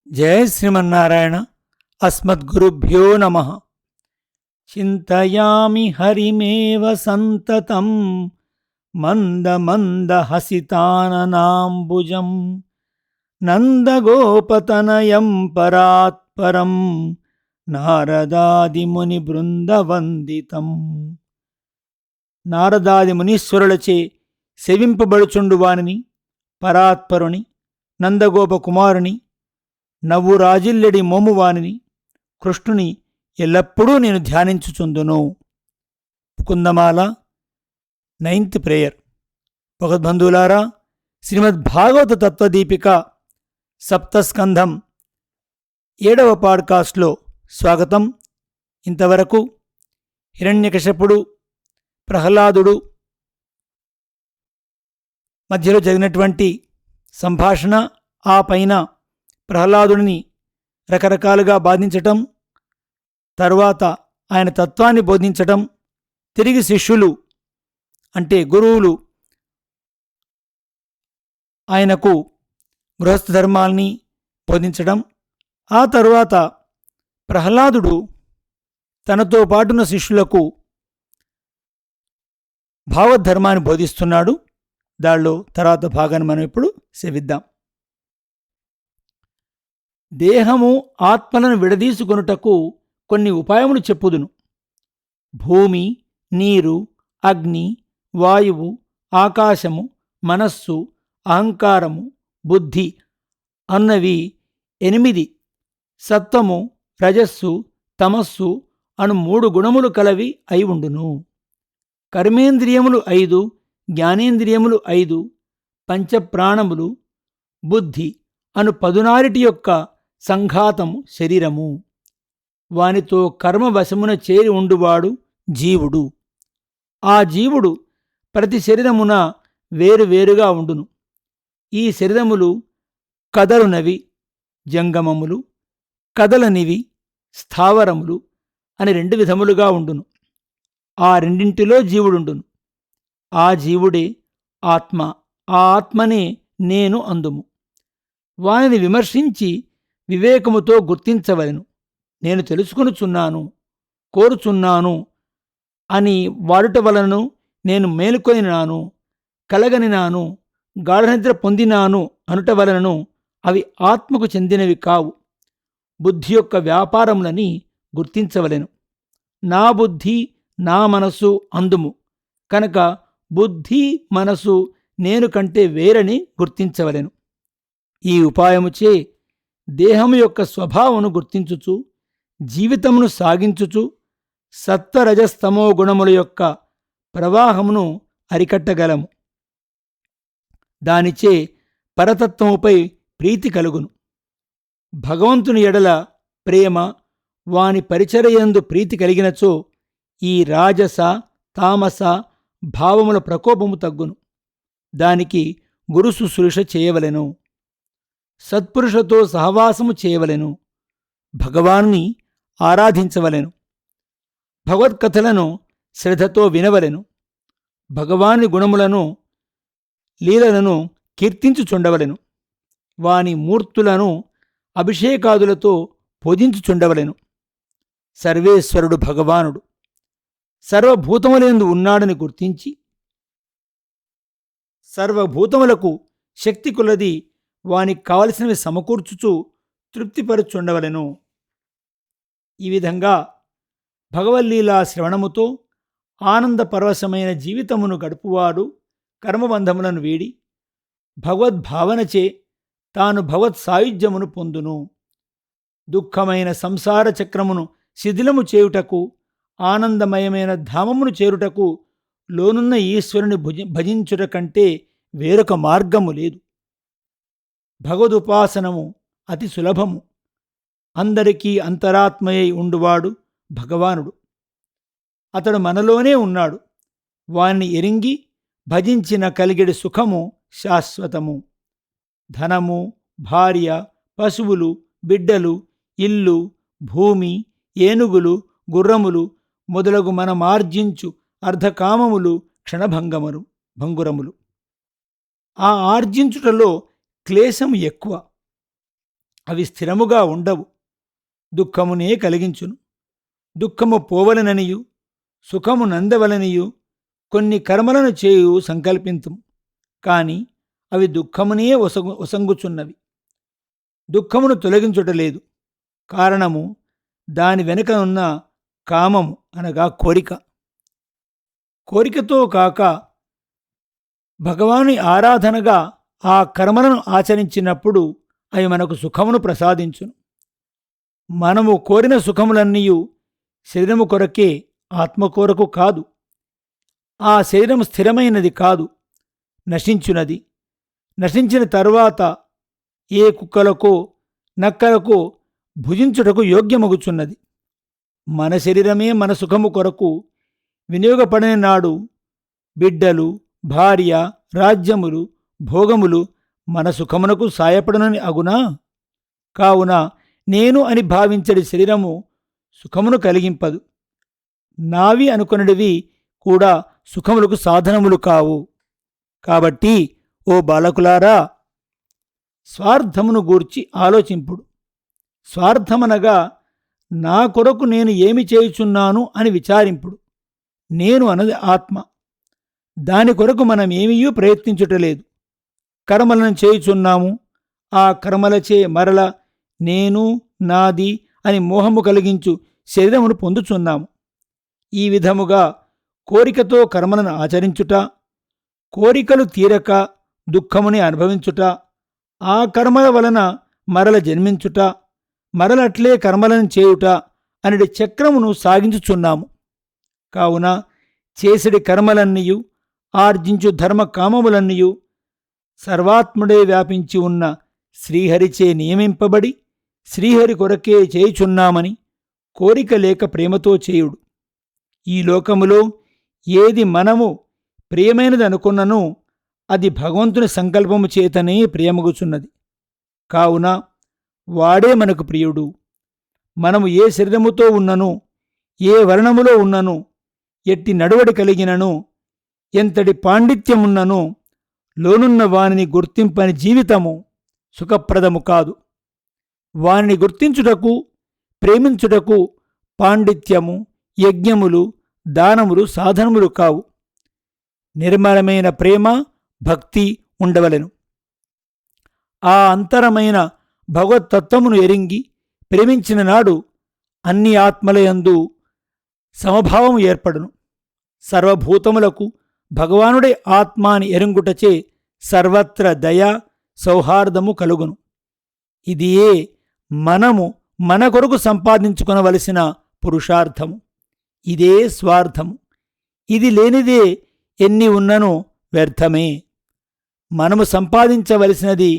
జయ శ్రీమన్నారాయణ. అస్మద్గురుభ్యో నమ. చింతయామి హరిమేవ సంతతం మందమందహసితాననాంబుజం నందగోపతనయం పరాత్పరం నారదాదిముని బృందవందితం. నారదాది మునీశ్వరులచే సేవింపబడుచుండువానిని, పరాత్పరుని, నందగోప కుమారుని, నవ్వు రాజిల్లెడి మోమువానిని, కృష్ణుని ఎల్లప్పుడూ నేను ధ్యానించుచుందును. కుందమాల 9th ప్రేయర్. భగవద్బంధువులారా, శ్రీమద్భాగవత తత్వదీపిక సప్తస్కంధం 7వ పాడ్కాస్ట్లో స్వాగతం. ఇంతవరకు హిరణ్యకశపుడు, ప్రహ్లాదుడు మధ్యలో జరిగినటువంటి సంభాషణ, ఆ పైన ప్రహ్లాదుడిని రకరకాలుగా బాధించటం, తరువాత ఆయన తత్వాన్ని బోధించటం, తిరిగి శిష్యులు అంటే గురువులు ఆయనకు గృహస్థ ధర్మాల్ని బోధించడం, ఆ తరువాత ప్రహ్లాదుడు తనతో పాటున్న శిష్యులకు భావధర్మాన్ని బోధిస్తున్నాడు. దానిలో తర్వాత భాగాన్ని మనం ఇప్పుడు సేవిద్దాం. దేహము ఆత్మలను విడదీసుకొనుటకు కొన్ని ఉపాయములు చెప్పుదును. భూమి, నీరు, అగ్ని, వాయువు, ఆకాశము, మనస్సు, అహంకారము, బుద్ధి అన్నవి 8 సత్వము, రజస్సు, తమస్సు అను 3 గుణములు కలవి అయి ఉండును. కర్మేంద్రియములు 5, జ్ఞానేంద్రియములు 5, పంచప్రాణములు, బుద్ధి అను 14 యొక్క సంఘాతము శరీరము. వానితో కర్మవశమున చేరి ఉండువాడు జీవుడు. ఆ జీవుడు ప్రతి శరీరమున వేరువేరుగా ఉండును. ఈ శరీరములు కదలునవి జంగమములు, కదలనివి స్థావరములు అని 2 విధములుగా ఉండును. ఆ రెండింటిలో జీవుడుండును. ఆ జీవుడే ఆత్మ. ఆ ఆత్మనే నేను అందుము. వానిని విమర్శించి వివేకముతో గుర్తించవలెను. నేను తెలుసుకొనుచున్నాను, కోరుచున్నాను అని వాడుట వలనను నేను మేలుకొనినాను, కలగనినాను, గాఢనిద్ర పొందినాను అనుట వలనను అవి ఆత్మకు చెందినవి కావు, బుద్ధి యొక్క వ్యాపారములని గుర్తించవలెను. నా బుద్ధి, నా మనసు అందుము. కనుక బుద్ధి, మనసు నేను కంటే వేరని గుర్తించవలెను. ఈ ఉపాయముచే దేహము యొక్క స్వభావమును గుర్తించుచు జీవితమును సాగించుచు సత్వరజస్తమో గుణముల యొక్క ప్రవాహమును అరికట్టగలము. దానిచే పరతత్వముపై ప్రీతి కలుగును. భగవంతుని ఎడల ప్రేమ, వాని పరిచర్యందు ప్రీతి కలిగినచో ఈ రాజస, తామస భావముల ప్రకోపము తగ్గును. దానికి గురు శుశ్రూష చేయవలెను. సత్పురుషతో సహవాసము చేయవలెను. భగవాన్ని ఆరాధించవలెను. భగవత్కథలను శ్రద్ధతో వినవలెను. భగవాని గుణములను, లీలలను కీర్తించుచుండవలెను. వాని మూర్తులను అభిషేకాదులతో పూజించుచుండవలెను. సర్వేశ్వరుడు భగవానుడు సర్వభూతములందు ఉన్నాడని గుర్తించి సర్వభూతములకు శక్తి కొలది వానికి కావలసినవి సమకూర్చుచు తృప్తిపరుచుండవలెను. ఈ విధంగా భగవల్లీలా శ్రవణముతో ఆనందపరవశమైన జీవితమును గడుపువాడు కర్మబంధములను వీడి భగవద్భావనచే తాను భగవత్ సాయుధ్యమును పొందును. దుఃఖమైన సంసార చక్రమును శిథిలము చేయుటకు, ఆనందమయమైన ధామమును చేరుటకు లోనున్న ఈశ్వరుని భజించుట కంటే వేరొక మార్గము లేదు. భగవదుపాసనము అతి సులభము. అందరికీ అంతరాత్మయై ఉండువాడు భగవానుడు. అతడు మనలోనే ఉన్నాడు. వానిని ఎరింగి భజించిన కలిగెడి సుఖము శాశ్వతము. ధనము, భార్య, పశువులు, బిడ్డలు, ఇల్లు, భూమి, ఏనుగులు, గుర్రములు మొదలగు మనమార్జించు అర్ధకామములు భంగురములు. ఆ ఆర్జించుటలో క్లేశము ఎక్కువ. అవి స్థిరముగా ఉండవు, దుఃఖమునే కలిగించును. దుఃఖము పోవలననియు సుఖము నందవలనియు కొన్ని కర్మలను చేయు సంకల్పింతుము, కాని అవి దుఃఖమునే ఒసంగుచున్నవి. దుఃఖమును తొలగించుటలేదు. కారణము దాని వెనుక ఉన్న కామము అనగా కోరిక. కోరికతో కాక భగవాని ఆరాధనగా ఆ కర్మలను ఆచరించినప్పుడు అవి మనకు సుఖమును ప్రసాదించును. మనము కోరిన సుఖములన్నీయు శరీరము కొరకే, ఆత్మ కొరకు కాదు. ఆ శరీరం స్థిరమైనది కాదు, నశించునది. నశించిన తరువాత ఏ కుక్కలకో నక్కలకో భుజించుటకు యోగ్యమగుచున్నది. మన శరీరమే మన సుఖము కొరకు వినియోగపడిన నాడు బిడ్డలు, భార్య, రాజ్యములు, భోగములు మన సుఖమునకు సాయపడనని అగునా? కావున నేను అని భావించడి శరీరము సుఖమును కలిగింపదు. నావి అనుకొనడివి కూడా సుఖములకు సాధనములు కావు. కాబట్టి ఓ బాలకులారా, స్వార్థమును గూర్చి ఆలోచింపుడు. స్వార్థమనగా నా కొరకు నేను ఏమి చేయుచున్నాను అని విచారింపుడు. నేను అన్నది ఆత్మ. దాని కొరకు మనమేమీ ప్రయత్నించుటలేదు. కర్మలను చేయుచున్నాము. ఆ కర్మలచే మరల నేను, నాది అని మోహము కలిగించు శరీరమును పొందుచున్నాము. ఈ విధముగా కోరికతో కర్మలను ఆచరించుట, కోరికలు తీరక దుఃఖముని అనుభవించుట, ఆ కర్మల వలన మరల జన్మించుట, మరలట్లే కర్మలను చేయుట అనేది చక్రమును సాగించుచున్నాము. కావున చేసడి కర్మలన్నీయు, ఆర్జించు ధర్మ కామములన్నీయు సర్వాత్ముడే వ్యాపించి ఉన్న శ్రీహరిచే నియమింపబడి శ్రీహరి కొరకే చేయుచున్నామని కోరిక లేక ప్రేమతో చేయుడు. ఈ లోకములో ఏది మనము ప్రియమైనది అనుకున్ననో అది భగవంతుని సంకల్పము చేతనే ప్రియమగుచున్నది. కావున వాడే మనకు ప్రియుడు. మనము ఏ శరీరముతో ఉన్నను, ఏ వర్ణములో ఉన్నను, ఎట్టి నడువడి కలిగినను, ఎంతటి పాండిత్యమున్నను, లోనున్న వానిని గుర్తింపని జీవితము సుఖప్రదము కాదు. వానిని గుర్తించుటకు, ప్రేమించుటకు పాండిత్యము, యజ్ఞములు, దానములు సాధనములు కావు. నిర్మలమైన ప్రేమ, భక్తి ఉండవలెను. ఆ అంతరమైన భగవత్తత్వమును ఎరింగి ప్రేమించిన నాడు అన్ని ఆత్మలయందు సమభావము ఏర్పడును. సర్వభూతములకు భగవానుడే ఆత్మ అని ఎరుంగుటచే సర్వత్ర దయ, సౌహార్దము కలుగును. ఇదియే మనము మన కొరకు సంపాదించుకొనవలసిన పురుషార్థము. ఇదే స్వార్థము. ఇది లేనిదే ఎన్ని ఉన్ననో వ్యర్థమే. మనము సంపాదించవలసినది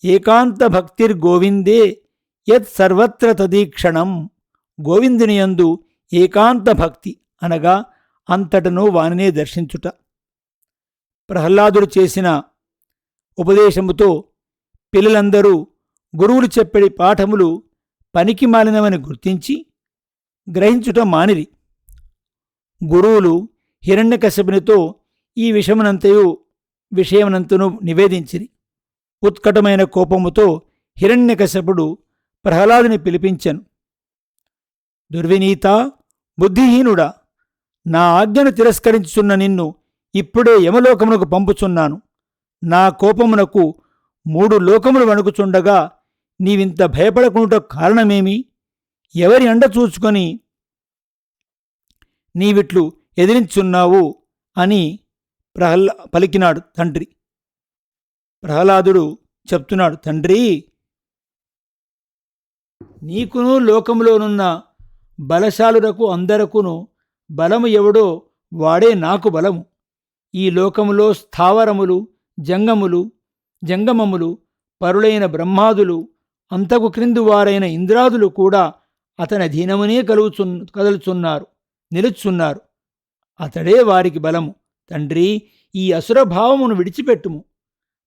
ఏకాంత భక్తిర్గోవిందే యత్ సర్వత్ర తదీక్షణం. గోవిందునియందు ఏకాంత భక్తి అనగా అంతటను వానినే దర్శించుట. ప్రహ్లాదుడు చేసిన ఉపదేశముతో పిల్లలందరూ గురువులు చెప్పడి పాఠములు పనికి మాలినవని గుర్తించి గ్రహించుట మానిరి. గురువులు హిరణ్యకశపునితో ఈ విషయమునంతను నివేదించిరి. ఉత్కటమైన కోపముతో హిరణ్యకశపుడు ప్రహ్లాదుని పిలిపించెను. దుర్వినీత, బుద్ధిహీనుడా, నా ఆజ్ఞను తిరస్కరించుచున్న నిన్ను ఇప్పుడే యమలోకమునకు పంపుచున్నాను. నా కోపమునకు 3 లోకములు వణుకుచుండగా నీవింత భయపడకుండా కారణమేమి? ఎవరి అండ చూచుకొని నీవిట్లు ఎదిరించున్నావు అని పలికినాడు తండ్రి. ప్రహ్లాదుడు చెప్తున్నాడు, తండ్రి, నీకును లోకములోనున్న బలశాలులకు అందరకును బలము ఎవడో వాడే నాకు బలము. ఈ లోకములో స్థావరములు, జంగమములు, పరులైన బ్రహ్మాదులు, అంతకు క్రింది వారైన ఇంద్రాదులు కూడా అతని అధీనమునే కదులుచున్నారు, నిలుచున్నారు. అతడే వారికి బలము. తండ్రి, ఈ అసురభావమును విడిచిపెట్టుము.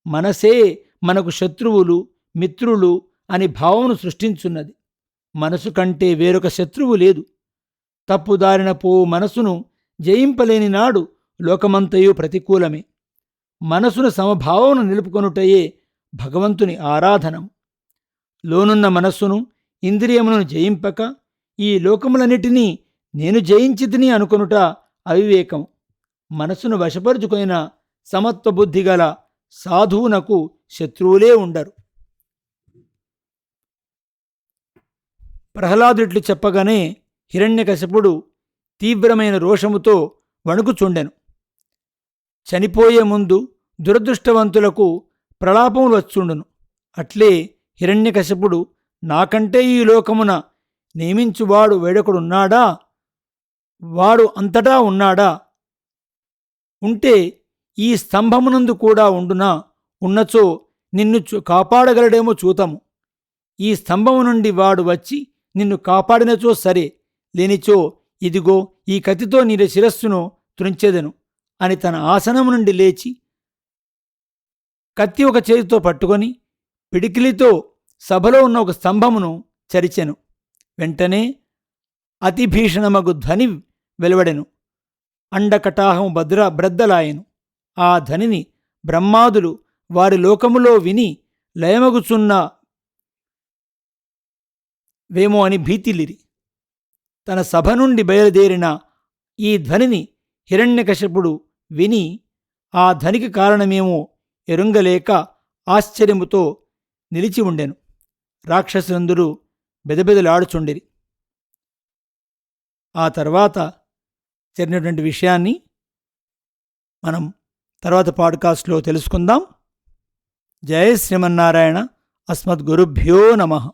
మనసే మనకు శత్రువులు, మిత్రులు అని భావమును సృష్టించున్నది. మనసు కంటే వేరొక శత్రువు లేదు. తప్పుదారిన పోవు మనసును జయింపలేని నాడు లోకమంతయు ప్రతికూలమే. మనసును సమభావమును నిలుపుకొనుటయే భగవంతుని ఆరాధనం. లోనున్న మనస్సును ఇంద్రియములను జయింపక ఈ లోకములన్నిటినీ నేను జయించితిని అనుకొనుట అవివేకం. మనస్సును వశపరుచుకొనిన సమత్వ బుద్ధి గల సాధువునకు శత్రువులే ఉండరు. ప్రహ్లాదుడిట్లు చెప్పగానే హిరణ్యకశిపుడు తీవ్రమైన రోషముతో వణుకుచుండెను. చనిపోయే ముందు దురదృష్టవంతులకు ప్రలాపములు వచ్చుండును. అట్లే హిరణ్యకశిపుడు నాకంటే ఈ లోకమున నియమించువాడు వేడొకడున్నాడా? వాడు అంతటా ఉన్నాడా? ఉంటే ఈ స్తంభమునందు కూడా ఉండునా? ఉన్నచో నిన్ను కాపాడగలడేమో చూతము. ఈ స్తంభము నుండి వాడు వచ్చి నిన్ను కాపాడినచో సరే, లేనిచో ఇదిగో ఈ కత్తితో నీ శిరస్సును త్రుంచెదను అని తన ఆసనము నుండి లేచి కత్తి ఒక చేతితో పట్టుకొని పిడికిలితో సభలో ఉన్న ఒక స్తంభమును చరిచెను. వెంటనే అతి భీషణమగు ధ్వని వెలువడెను. అండకటాహము బ్రద్దలాయెను. ఆ ధ్వనిని బ్రహ్మాదులు వారి లోకములో విని లయమగుచున్న వేమో అని భీతిల్లిరి. తన సభ నుండి బయలుదేరిన ఈ ధ్వనిని హిరణ్యకశిపుడు విని ఆ ధ్వనికి కారణమేమో ఎరుంగలేక ఆశ్చర్యముతో నిలిచి ఉండెను. రాక్షసులందరూ బెదబెదలాడుచుండిరి. ఆ తర్వాత జరిగినటువంటి విషయాన్ని మనం తర్వాత పాడ్కాస్ట్లో తెలుసుకుందాం. జయ శ్రీమన్నారాయణ. అస్మద్గురుభ్యో నమః.